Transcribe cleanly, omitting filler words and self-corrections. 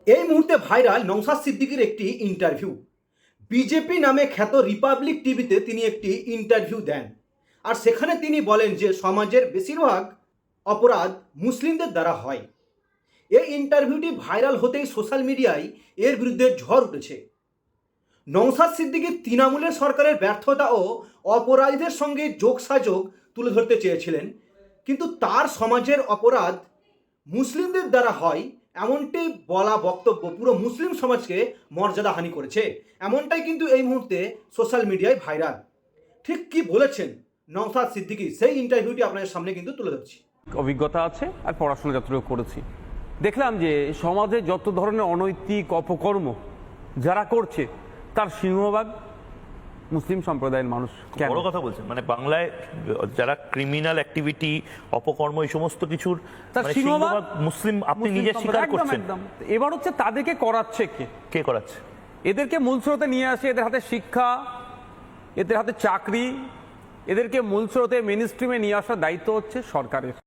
এই মুহূর্তে ভাইরাল নওশাদ সিদ্দিকীর একটি ইন্টারভিউ। বিজেপি নামে খ্যাত রিপাবলিক টিভিতে তিনি একটি ইন্টারভিউ দেন, আর সেখানে তিনি বলেন যে সমাজের বেশিরভাগ অপরাধ মুসলিমদের দ্বারা হয়। এই ইন্টারভিউটি ভাইরাল হতেই সোশ্যাল মিডিয়ায় এর বিরুদ্ধে ঝড় উঠেছে। নওশাদ সিদ্দিকী তৃণমূলের সরকারের ব্যর্থতা ও অপরাধীদের সঙ্গে যোগসাযোগ তুলে ধরতে চেয়েছিলেন, কিন্তু তার সমাজের অপরাধ মুসলিমদের দ্বারা হয় এমনটি বলা বক্তব্য পুরো মুসলিম সমাজকে মর্যাদাহানি করেছে। এমনটাই কিন্তু এই মুহূর্তে সোশ্যাল মিডিয়ায় ভাইরাল। ঠিক কি বলেছেন নওশাদ সিদ্দিকী, সেই ইন্টারভিউটি আপনাদের সামনে কিন্তু তুলে ধরছি। অভিজ্ঞতা আছে আর পড়াশোনা যতটুকু করেছি, দেখলাম যে সমাজে যত ধরনের অনৈতিক অপকর্ম যারা করছে তার সিংহভাগ মুসলিম সম্প্রদায়ের মানুষ। বড় কথা বলছেন, মানে বাংলায় যারা ক্রিমিনাল অ্যাক্টিভিটি, অপকর্ম, এই সমস্ত কিছুর তার মানে সিংহভাগ মুসলিম। আপনি নিজে স্বীকার করছেন। এবার হচ্ছে তাদেরকে করাচ্ছে কে করাচ্ছে? এদেরকে মূল স্রোতে নিয়ে আসে, এদের হাতে শিক্ষা, এদের হাতে চাকরি, এদেরকে মূল স্রোতে মেইন স্ট্রিমে নিয়ে আসার দায়িত্ব হচ্ছে সরকারের।